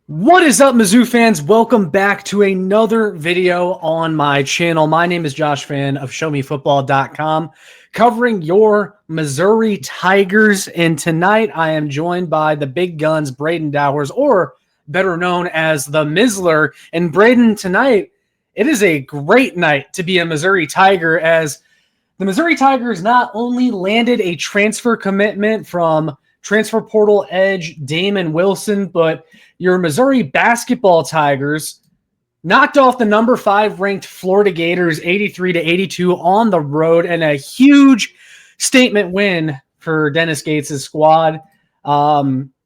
What is up, Mizzou fans? Welcome back to another video on my channel. My name is Josh Fan of ShowMeFootball.com, covering your Missouri Tigers. And tonight I am joined by the big guns, Brayden Dowers, or better known as the Mizzler. And Brayden, tonight, it is a great night to be a Missouri Tiger, as the Missouri Tigers not only landed a transfer commitment from transfer portal edge Damon Wilson, but your Missouri basketball Tigers knocked off the number 5 ranked Florida Gators 83-82 on the road, and a huge statement win for Dennis Gates' squad.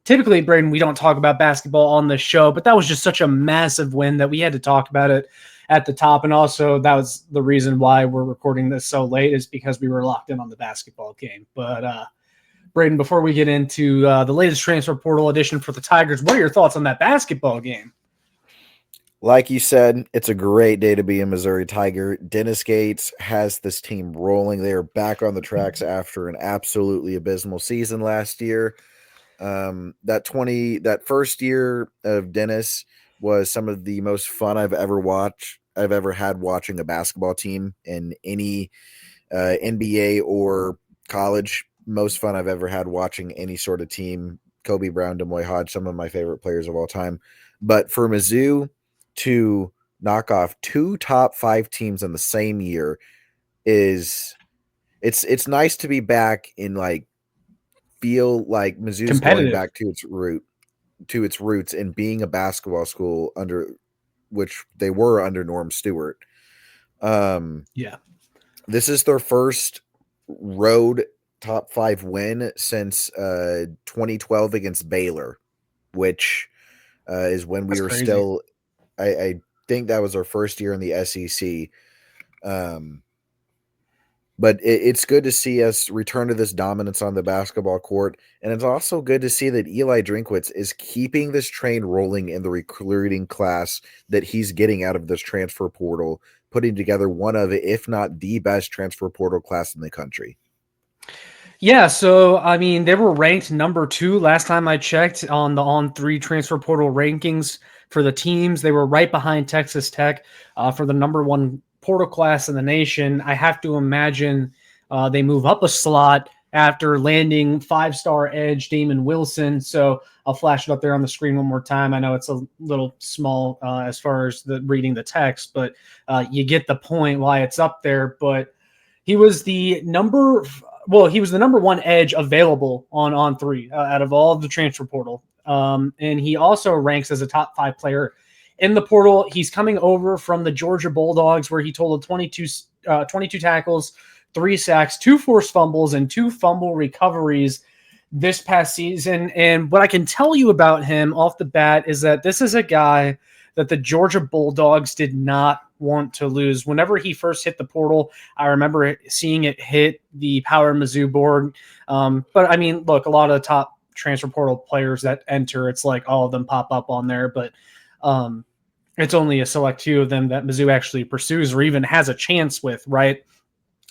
Typically, Brayden, we don't talk about basketball on the show, but that was just such a massive win that we had to talk about it at the top. And also, that was the reason why we're recording this so late, is because we were locked in on the basketball game. But Brayden, before we get into the latest transfer portal edition for the Tigers, what are your thoughts on that basketball game? Like you said, it's a great day to be a Missouri Tiger. Dennis Gates has this team rolling. They are back on the tracks after an absolutely abysmal season last year. That first year of Dennis was some of the most fun I've ever had watching a basketball team in any NBA or college. Most fun I've ever had watching any sort of team. Kobe Brown, Demoy Hodge, some of my favorite players of all time. But for Mizzou to knock off 2 top 5 teams in the same year it's nice to be back in, feel like Mizzou's going back to its roots and being a basketball school under which they were under Norm Stewart. This is their first road top 5 win since 2012 against Baylor, which is when we were still. I think that was our first year in the SEC. But it's good to see us return to this dominance on the basketball court. And it's also good to see that Eli Drinkwitz is keeping this train rolling in the recruiting class that he's getting out of this transfer portal, putting together one of, if not the best transfer portal class in the country. Yeah, so I mean, they were ranked number 2 last time I checked on the On3 transfer portal rankings for the teams. They were right behind Texas Tech for the number 1 portal class in the nation. I have to imagine they move up a slot after landing 5-star edge Damon Wilson. So I'll flash it up there on the screen one more time. I know it's a little small as far as reading the text, but you get the point why it's up there. But he was the number 1 edge available on On3 out of all of the transfer portal. And he also ranks as a top 5 player in the portal. He's coming over from the Georgia Bulldogs, where he totaled 22 tackles, 3 sacks, 2 forced fumbles, and 2 fumble recoveries this past season. And what I can tell you about him off the bat is that this is a guy that the Georgia Bulldogs did not want to lose. Whenever he first hit the portal, I remember seeing it hit the Power Mizzou board. But I mean, look, a lot of the top transfer portal players that enter, it's like all of them pop up on there, but it's only a select few of them that Mizzou actually pursues or even has a chance with, right?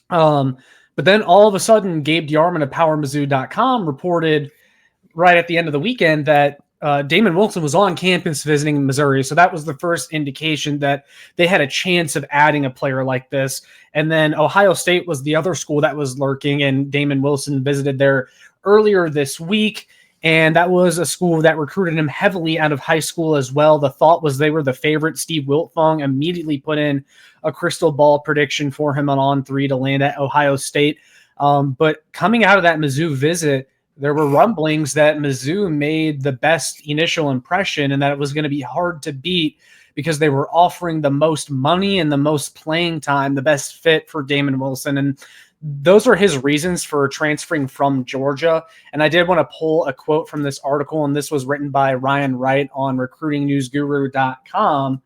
But then all of a sudden, Gabe Diarman of PowerMizzou.com reported right at the end of the weekend that Damon Wilson was on campus visiting Missouri. So that was the first indication that they had a chance of adding a player like this. And then Ohio State was the other school that was lurking, and Damon Wilson visited there earlier this week. And that was a school that recruited him heavily out of high school as well. The thought was they were the favorite. Steve Wiltfong immediately put in a crystal ball prediction for him on On3 to land at Ohio State. But coming out of that Mizzou visit, there were rumblings that Mizzou made the best initial impression and that it was going to be hard to beat because they were offering the most money and the most playing time, the best fit for Damon Wilson. And those are his reasons for transferring from Georgia. And I did want to pull a quote from this article, and this was written by Ryan Wright on recruitingnewsguru.com.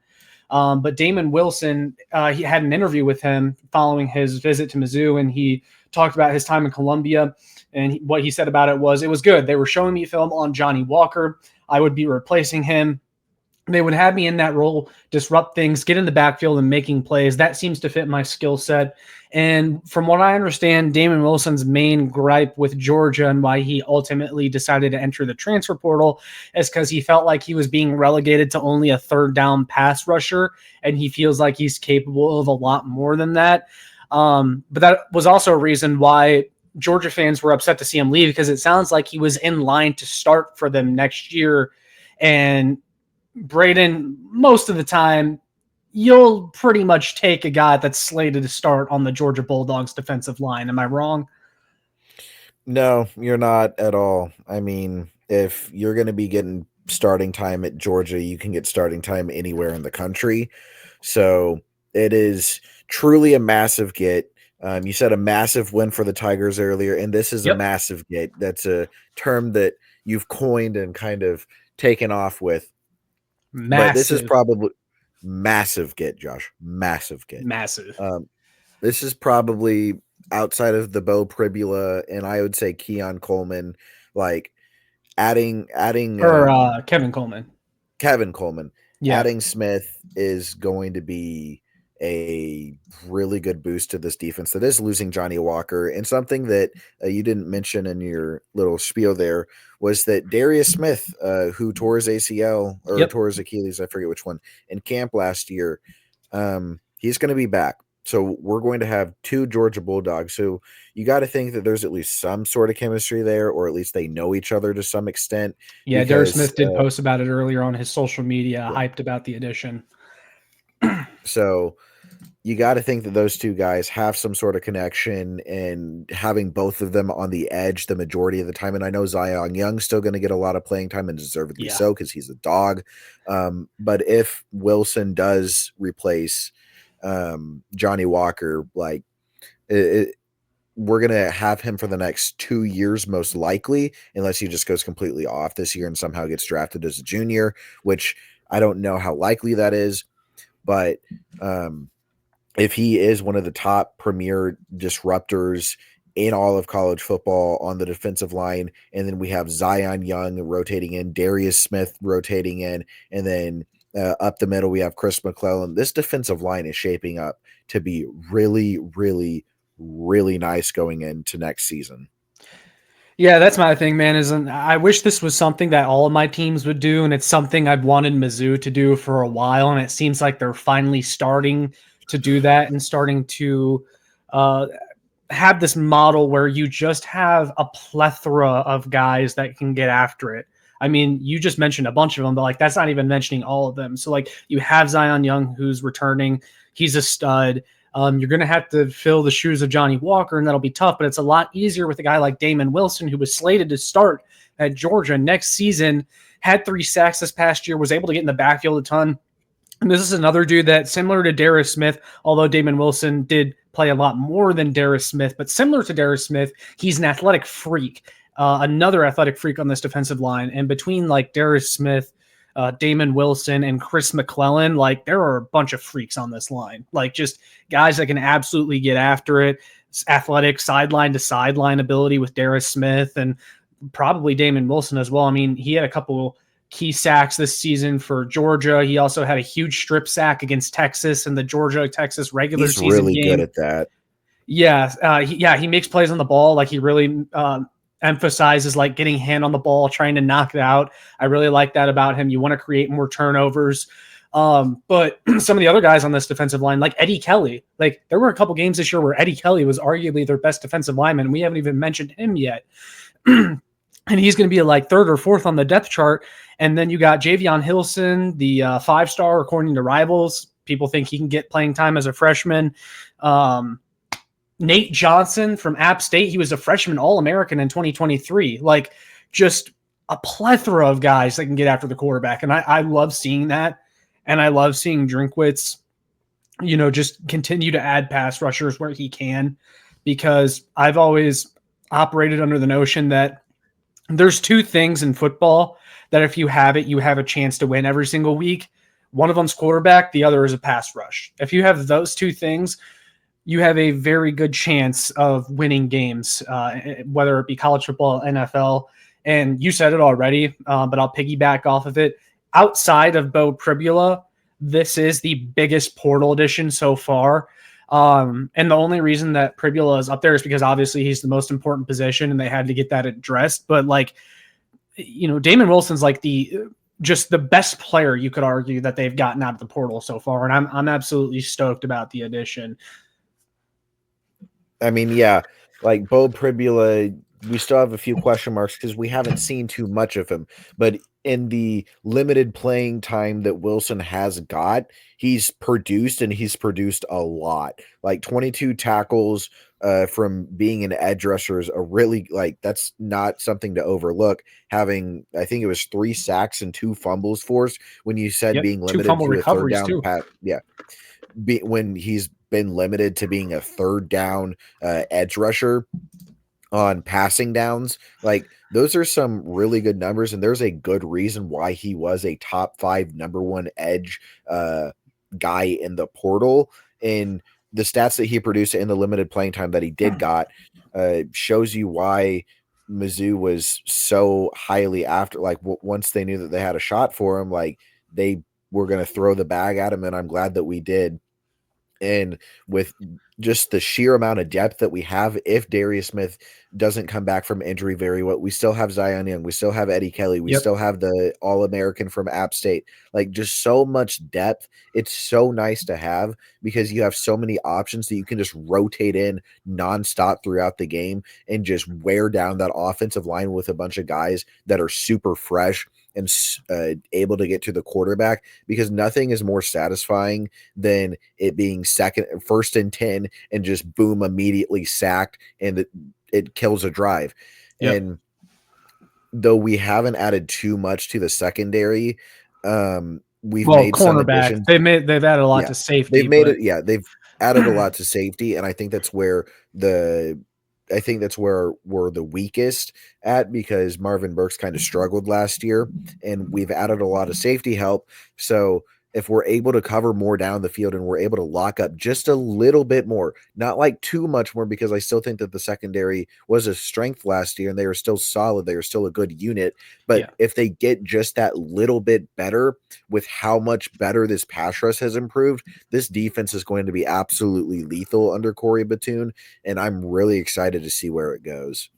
But Damon Wilson, he had an interview with him following his visit to Mizzou, and he talked about his time in Columbia. And what he said about it was good. They were showing me film on Johnny Walker. I would be replacing him. They would have me in that role, disrupt things, get in the backfield and making plays. That seems to fit my skill set. And from what I understand, Damon Wilson's main gripe with Georgia and why he ultimately decided to enter the transfer portal is because he felt like he was being relegated to only a third down pass rusher, and he feels like he's capable of a lot more than that. But that was also a reason why Georgia fans were upset to see him leave, because it sounds like he was in line to start for them next year. And Brayden, most of the time, you'll pretty much take a guy that's slated to start on the Georgia Bulldogs defensive line. Am I wrong? No, you're not at all. I mean, if you're going to be getting starting time at Georgia, you can get starting time anywhere in the country. So it is truly a massive get. You said a massive win for the Tigers earlier, and this is a massive get. That's a term that you've coined and kind of taken off with. Massive. But this is probably massive get, Josh. Massive get. Massive. This is probably outside of the Bo Pribula and I would say Keon Coleman, like adding Kevin Coleman. Yeah. Adding Smith is going to be a really good boost to this defense that is losing Johnny Walker. And something that you didn't mention in your little spiel there was that Darius Smith, who tore his ACL or tore his Achilles, I forget which one, in camp last year, he's going to be back. So we're going to have 2 Georgia Bulldogs. So you got to think that there's at least some sort of chemistry there, or at least they know each other to some extent. Yeah, Darius Smith did post about it earlier on his social media, hyped about the addition. So you got to think that those 2 guys have some sort of connection, and having both of them on the edge the majority of the time. And I know Zion Young's still going to get a lot of playing time, and deservedly so, because he's a dog. But if Wilson does replace Johnny Walker, like we're going to have him for the next 2 years, most likely, unless he just goes completely off this year and somehow gets drafted as a junior, which I don't know how likely that is. But if he is one of the top premier disruptors in all of college football on the defensive line, and then we have Zion Young rotating in, Darius Smith rotating in, and then up the middle we have Chris McClellan, this defensive line is shaping up to be really, really, really nice going into next season. Yeah, that's my thing, man. I wish this was something that all of my teams would do, and it's something I've wanted Mizzou to do for a while, and it seems like they're finally starting to do that and starting to have this model where you just have a plethora of guys that can get after it. I mean, you just mentioned a bunch of them, but like that's not even mentioning all of them. So like you have Zion Young who's returning. He's a stud. You're going to have to fill the shoes of Johnny Walker, and that'll be tough, but it's a lot easier with a guy like Damon Wilson, who was slated to start at Georgia next season, had 3 sacks this past year, was able to get in the backfield a ton. And this is another dude that, similar to Darius Smith, although Damon Wilson did play a lot more than Darius Smith, but similar to Darius Smith, he's an athletic freak, another athletic freak on this defensive line. And between like Darius Smith, Damon Wilson, and Chris McClellan, like there are a bunch of freaks on this line, like just guys that can absolutely get after it. Athletic sideline to sideline ability with Darius Smith and probably Damon Wilson as well. I mean, he had a couple key sacks this season for Georgia. He also had a huge strip sack against Texas in the Georgia-Texas regular season game. He's really good at that. Yeah, he makes plays on the ball. Like he really emphasizes like getting hand on the ball, trying to knock it out. I really like that about him. You want to create more turnovers. But some of the other guys on this defensive line, like Eddie Kelly, like there were a couple games this year where Eddie Kelly was arguably their best defensive lineman, and we haven't even mentioned him yet. And he's going to be like 3rd or 4th on the depth chart. And then you got Javion Hilson, the 5-star, according to Rivals. People think he can get playing time as a freshman. Nate Johnson from App State, he was a freshman All-American in 2023. Like just a plethora of guys that can get after the quarterback. And I love seeing that. And I love seeing Drinkwitz, just continue to add pass rushers where he can, because I've always operated under the notion that there's 2 things in football that if you have it, you have a chance to win every single week. One of them's quarterback. The other is a pass rush. If you have those 2 things, you have a very good chance of winning games, whether it be college football, NFL. And you said it already, but I'll piggyback off of it. outside of Bo Pribula, this is the biggest portal addition so far. And the only reason that Pribula is up there is because obviously he's the most important position and they had to get that addressed. But like, Damon Wilson's like just the best player you could argue that they've gotten out of the portal so far. And I'm absolutely stoked about the addition. I mean, yeah, like Bo Pribula, we still have a few question marks because we haven't seen too much of him. But in the limited playing time that Wilson has got, he's produced a lot. Like 22 tackles from being an edge rusher is a really, like, that's not something to overlook. Having, I think it was 3 sacks and 2 fumbles forced when you said being limited to a third down pass. Yeah. When he's been limited to being a third down edge rusher on passing downs, like those are some really good numbers, and there's a good reason why he was a top 5 number 1 edge guy in the portal. And the stats that he produced in the limited playing time that he did got shows you why Mizzou was so highly after. Like once they knew that they had a shot for him, like they were going to throw the bag at him, and I'm glad that we did. And with just the sheer amount of depth that we have, if Darius Smith doesn't come back from injury very well, we still have Zion Young, we still have Eddie Kelly, we still have the All-American from App State. Like just so much depth. It's so nice to have because you have so many options that you can just rotate in nonstop throughout the game and just wear down that offensive line with a bunch of guys that are super fresh and able to get to the quarterback, because nothing is more satisfying than it being first and 10 and just boom, immediately sacked, and it kills a drive. Yep. And though we haven't added too much to the secondary, we've made some additions. They've added a lot to safety. They've added a lot to safety, and I think that's where we're the weakest at, because Marvin Burks kind of struggled last year, and we've added a lot of safety help. So if we're able to cover more down the field and we're able to lock up just a little bit more, not like too much more, because I still think that the secondary was a strength last year and they are still solid. They are still a good unit. But if they get just that little bit better with how much better this pass rush has improved, this defense is going to be absolutely lethal under Corey Batoon. And I'm really excited to see where it goes.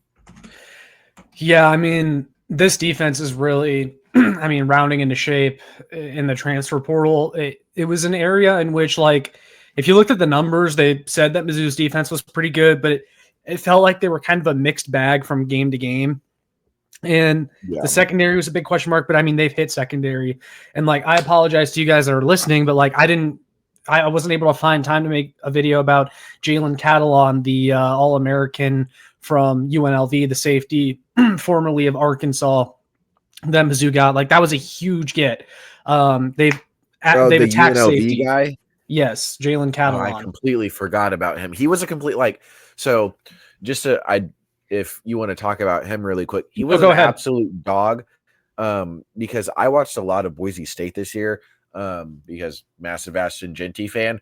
Yeah, I mean, this defense is really, rounding into shape in the transfer portal. It was an area in which, like, if you looked at the numbers, they said that Mizzou's defense was pretty good, but it felt like they were kind of a mixed bag from game to game. And the secondary was a big question mark, but they've hit secondary. And like, I apologize to you guys that are listening, but like, I wasn't able to find time to make a video about Jalen Catalon, the All-American from UNLV, the safety formerly of Arkansas, that Mizzou got. Like, that was a huge get. They've attacked UNLV safety guy. Yes, Jalen Catalon. I completely forgot about him. He was a complete if you want to talk about him really quick, he was an absolute dog. Because I watched a lot of Boise State this year. Because massive Ashton Genty fan.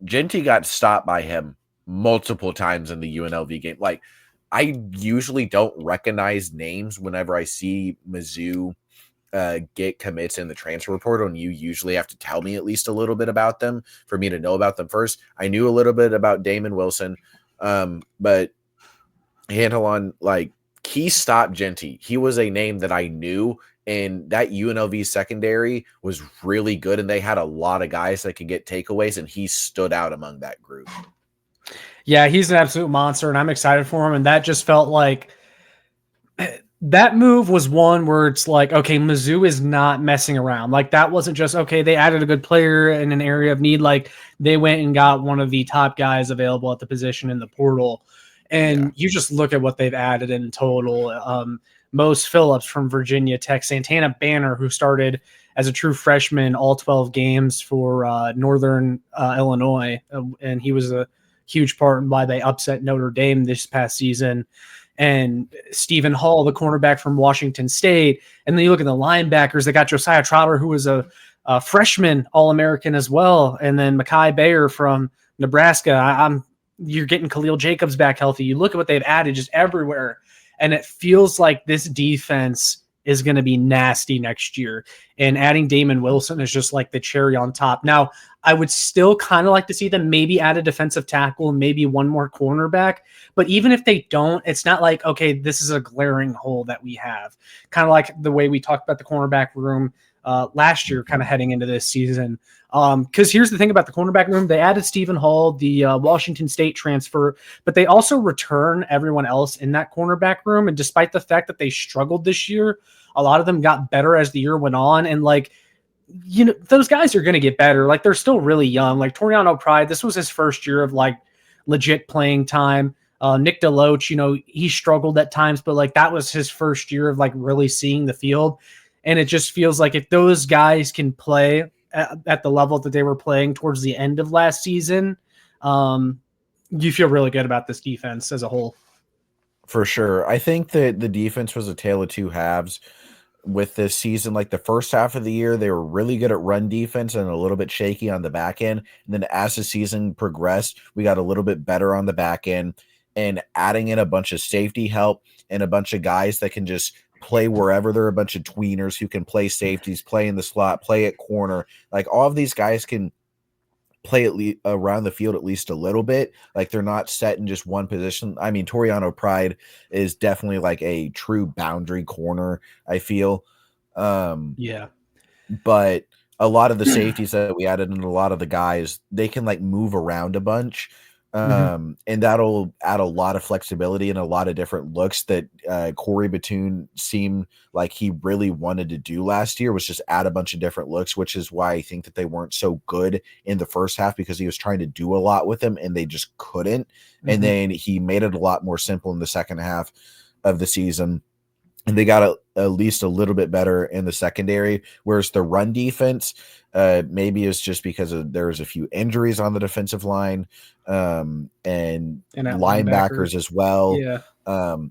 Genty got stopped by him multiple times in the UNLV game. Like, I usually don't recognize names whenever I see Mizzou get commits in the transfer portal, and you usually have to tell me at least a little bit about them for me to know about them first. I knew a little bit about Damon Wilson, but Catalon, like, he stopped Genty. He was a name that I knew, and that UNLV secondary was really good, and they had a lot of guys that could get takeaways, and he stood out among that group. Yeah, he's an absolute monster, and I'm excited for him. And that just felt like that move was one where it's like, okay, Mizzou is not messing around. Like, that wasn't just, okay, they added a good player in an area of need. Like, they went and got one of the top guys available at the position in the portal. And you just look at what they've added in total. Mose Phillips from Virginia Tech, Santana Banner, who started as a true freshman all 12 games for Northern Illinois, and he was a huge part in why they upset Notre Dame this past season. And Stephen Hall, the cornerback from Washington State. And then you look at the linebackers, they got Josiah Trotter, who was a freshman All-American as well. And then Mekhi Bayer from Nebraska. You're getting Khalil Jacobs back healthy. You look at what they've added just everywhere, and it feels like this defense is going to be nasty next year. And adding Damon Wilson is just like the cherry on top. Now, I would still kind of like to see them maybe add a defensive tackle, maybe one more cornerback. But even if they don't, it's not like, okay, this is a glaring hole that we have. Kind of like the way we talked about the cornerback room last year, kind of heading into this season. Because here's the thing about the cornerback room. They added Stephen Hall, the Washington State transfer, but they also return everyone else in that cornerback room. And despite the fact that they struggled this year, a lot of them got better as the year went on. And like, you know, those guys are going to get better. Like, they're still really young. Like Toriano Pride, this was his first year of like legit playing time. Nick DeLoach, you know, he struggled at times, but like that was his first year of like really seeing the field. And it just feels like if those guys can play at the level that they were playing towards the end of last season, you feel really good about this defense as a whole. For sure. I think that the defense was a tale of two halves with this season. Like the first half of the year, they were really good at run defense and a little bit shaky on the back end. And then as the season progressed, we got a little bit better on the back end, and adding in a bunch of safety help and a bunch of guys that can just play wherever. They're a bunch of tweeners who can play safeties, play in the slot, play at corner. Like all of these guys can play at least around the field at least a little bit. Like they're not set in just one position. I mean, Toriano Pride is definitely like a true boundary corner, I feel. Yeah. But a lot of the safeties that we added and a lot of the guys, they can like move around a bunch. And that'll add a lot of flexibility and a lot of different looks that Corey Batoon seemed like he really wanted to do last year, was just add a bunch of different looks, which is why I think that they weren't so good in the first half, because he was trying to do a lot with them and they just couldn't. And then he made it a lot more simple in the second half of the season. And they got at least a little bit better in the secondary, whereas the run defense maybe is just because there's a few injuries on the defensive line and linebackers as well. Yeah.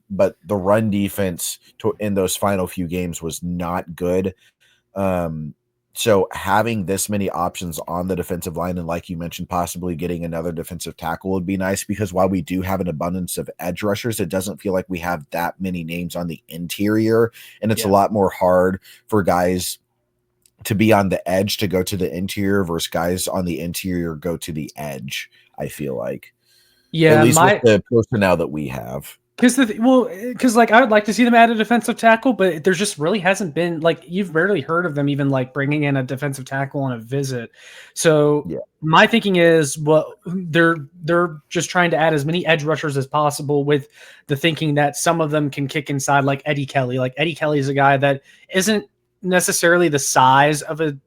But the run defense in those final few games was not good. So having this many options on the defensive line, and like you mentioned, possibly getting another defensive tackle would be nice, because while we do have an abundance of edge rushers, it doesn't feel like we have that many names on the interior, and it's a lot more hard for guys to be on the edge to go to the interior versus guys on the interior go to the edge, I feel like. Yeah, at least with the personnel that we have. Because like I would like to see them add a defensive tackle, but there just really hasn't been, like, you've rarely heard of them even like bringing in a defensive tackle on a visit. So my thinking is, well, they're just trying to add as many edge rushers as possible, with the thinking that some of them can kick inside, like Eddie Kelly. Like Eddie Kelly is a guy that isn't necessarily the size of a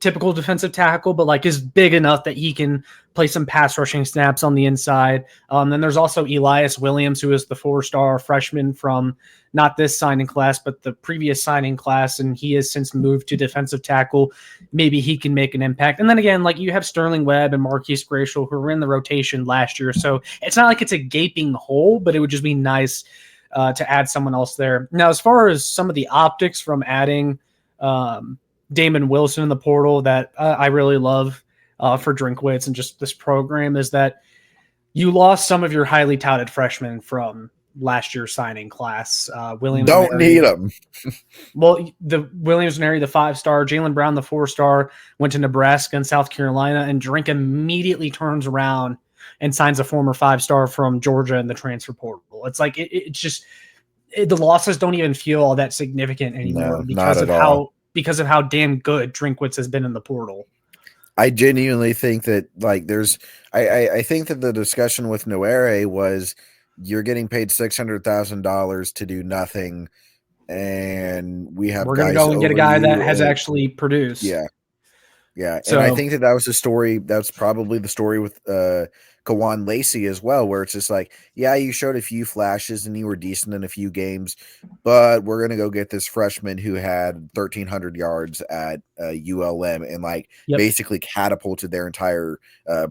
typical defensive tackle, but like is big enough that he can play some pass rushing snaps on the inside. Then there's also Elias Williams, who is the 4-star freshman from not this signing class, but the previous signing class. And he has since moved to defensive tackle. Maybe he can make an impact. And then again, like you have Sterling Webb and Marquise Gratial, who were in the rotation last year. So it's not like it's a gaping hole, but it would just be nice to add someone else there. Now, as far as some of the optics from adding Damon Wilson in the portal that I really love for Drinkwitz and just this program, is that you lost some of your highly touted freshmen from last year's signing class. Williams don't need them. Well, the Williams Nary, the 5-star, Jalen Brown, the 4-star, went to Nebraska and South Carolina, and Drink immediately turns around and signs a former 5-star from Georgia in the transfer portal. It's like it's just the losses don't even feel all that significant anymore because of how damn good Drinkwitz has been in the portal. I genuinely think that like I think that the discussion with Noere was, you're getting paid $600,000 to do nothing, and we're going to go and get a guy that has actually produced. Yeah. So, and I think that was the story. That's probably the story with Kawan Lacey as well, where it's just like, yeah, you showed a few flashes and you were decent in a few games, but we're going to go get this freshman who had 1,300 yards at ULM and basically catapulted their entire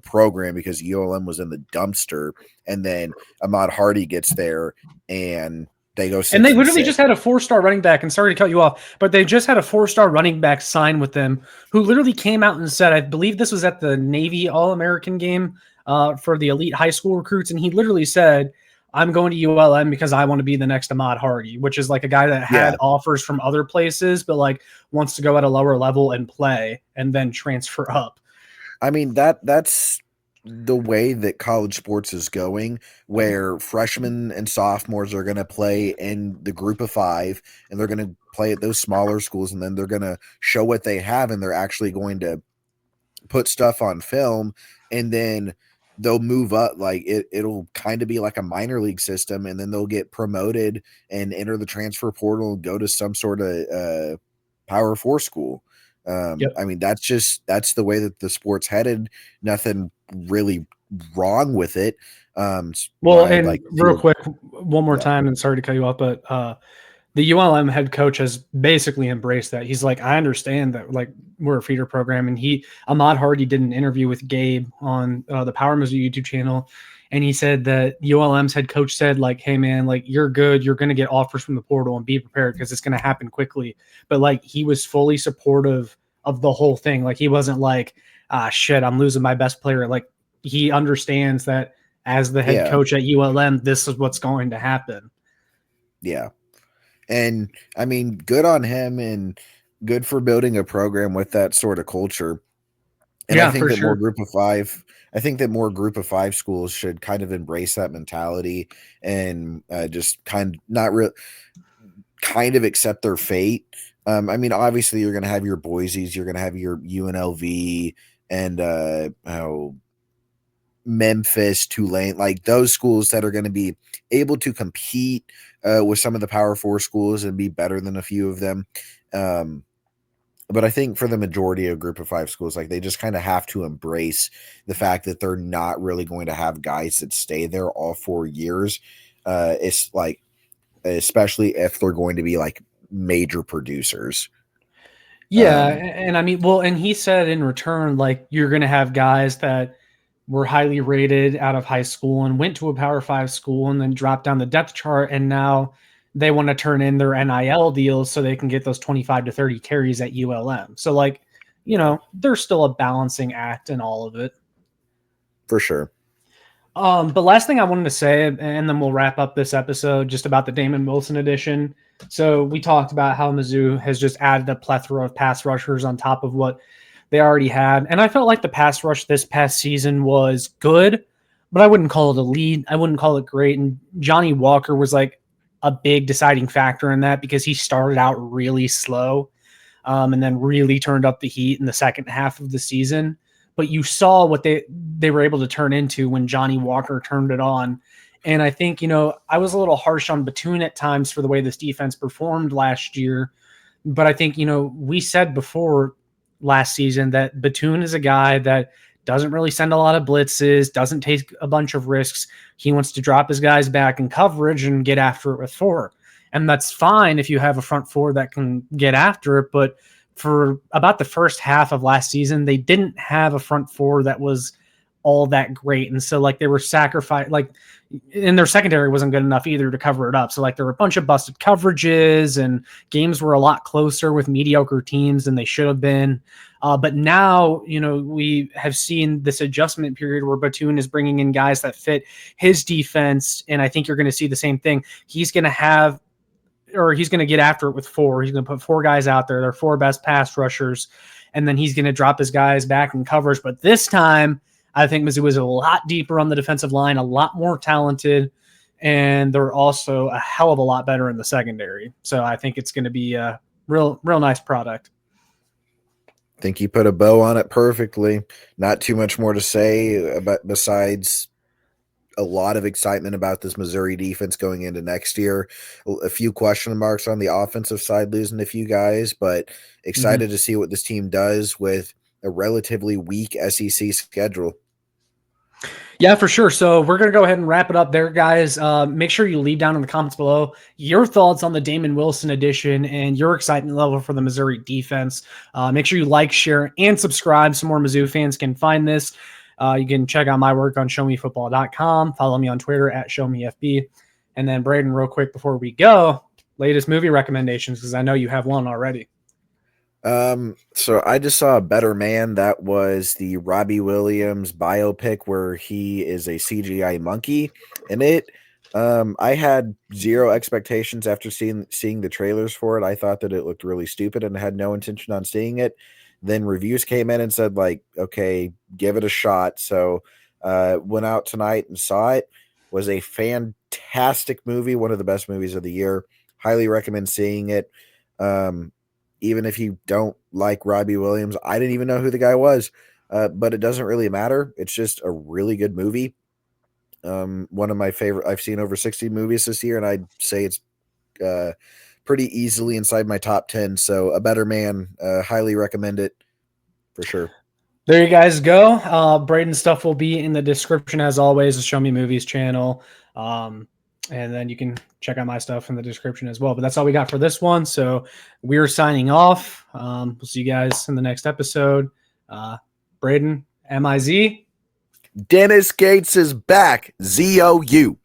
program, because ULM was in the dumpster. And then Ahmad Hardy gets there and they go, and they literally just had a 4-star running back, and sorry to cut you off, but they just had a 4-star running back sign with them, who literally came out and said, I believe this was at the Navy All-American game for the elite high school recruits. And he literally said, I'm going to ULM because I want to be the next Ahmad Hardy, which is like a guy that had Yeah. offers from other places, but like wants to go at a lower level and play and then transfer up. I mean, that's the way that college sports is going, where freshmen and sophomores are going to play in the group of 5, and they're going to play at those smaller schools, and then they're going to show what they have, and they're actually going to put stuff on film, and then they'll move up. Like it'll kind of be like a minor league system, and then they'll get promoted and enter the transfer portal and go to some sort of Power 4 school. Yep. I mean, that's the way that the sport's headed. Nothing really wrong with it. Well, Why I'd and like to real see it. quick, one more Yeah. time, and sorry to cut you off, but the ULM head coach has basically embraced that. He's like, I understand that, like, we're a feeder program, and Ahmad Hardy did an interview with Gabe on the Power Mizzou YouTube channel, and he said that ULM's head coach said, like, hey man, like, you're good, you're going to get offers from the portal, and be prepared because it's going to happen quickly. But like, he was fully supportive of the whole thing. Like, he wasn't like, ah shit, I'm losing my best player. Like, he understands that as the head Yeah. coach at ULM, this is what's going to happen. Yeah. And I mean, good on him, and good for building a program with that sort of culture. And Yeah, for sure. I think that more group of 5 schools should kind of embrace that mentality, and just kind of accept their fate. I mean, obviously you're going to have your Boise's, you're going to have your UNLV, and Memphis, Tulane, like those schools that are going to be able to compete with some of the Power 4 schools and be better than a few of them. But I think for the majority of group of 5 schools, like they just kind of have to embrace the fact that they're not really going to have guys that stay there all 4 years. It's like, especially if they're going to be like major producers. Yeah, and I mean, well, and he said in return, like, you're going to have guys that were highly rated out of high school and went to a Power 5 school and then dropped down the depth chart, and now they want to turn in their NIL deals so they can get those 25 to 30 carries at ULM. So, like, there's still a balancing act in all of it. For sure. But last thing I wanted to say, and then we'll wrap up this episode, just about the Damon Wilson edition. So we talked about how Mizzou has just added a plethora of pass rushers on top of what they already had. And I felt like the pass rush this past season was good, but I wouldn't call it elite. I wouldn't call it great. And Johnny Walker was like a big deciding factor in that because he started out really slow, and then really turned up the heat in the second half of the season. But you saw what they were able to turn into when Johnny Walker turned it on. And I think, I was a little harsh on Batoon at times for the way this defense performed last year. But I think, we said before last season that Batoon is a guy that doesn't really send a lot of blitzes, doesn't take a bunch of risks. He wants to drop his guys back in coverage and get after it with 4. And that's fine if you have a front 4 that can get after it. But for about the first half of last season, they didn't have a front 4 that was all that great. And so, like, they were sacrificed, like, and their secondary wasn't good enough either to cover it up. So, like, there were a bunch of busted coverages, and games were a lot closer with mediocre teams than they should have been. But now, we have seen this adjustment period where Batoon is bringing in guys that fit his defense. And I think you're going to see the same thing. He's going to get after it with 4. He's going to put 4 guys out there. They're 4 best pass rushers. And then he's going to drop his guys back in coverage. But this time, I think Mizzou is a lot deeper on the defensive line, a lot more talented, and they're also a hell of a lot better in the secondary. So I think it's going to be a real nice product. I think you put a bow on it perfectly. Not too much more to say about besides a lot of excitement about this Missouri defense going into next year. A few question marks on the offensive side, losing a few guys, but excited to see what this team does with a relatively weak SEC schedule. Yeah, for sure. So we're going to go ahead and wrap it up there, guys. Make sure you leave down in the comments below your thoughts on the Damon Wilson edition and your excitement level for the Missouri defense. Make sure you like, share, and subscribe so more Mizzou fans can find this. You can check out my work on showmefootball.com. Follow me on Twitter at showmefb. And then, Brayden, real quick before we go, latest movie recommendations, because I know you have one already. So I just saw A Better Man. That was the Robbie Williams biopic where he is a CGI monkey in it. I had zero expectations after seeing the trailers for it. I thought that it looked really stupid and had no intention on seeing it. Then reviews came in and said, like, okay, give it a shot. So went out tonight and saw it. Was a fantastic movie, one of the best movies of the year. Highly recommend seeing it. Even if you don't like Robbie Williams, I didn't even know who the guy was, but it doesn't really matter. It's just a really good movie. One of my favorite. I've seen over 60 movies this year, and I'd say it's pretty easily inside my top 10. So, A Better Man, highly recommend it for sure. There you guys go. Brayden's stuff will be in the description as always. The Show Me Movies channel. And then you can check out my stuff in the description as well. But that's all we got for this one. So we're signing off. We'll see you guys in the next episode. Brayden, MIZ. Dennis Gates is back. ZOU.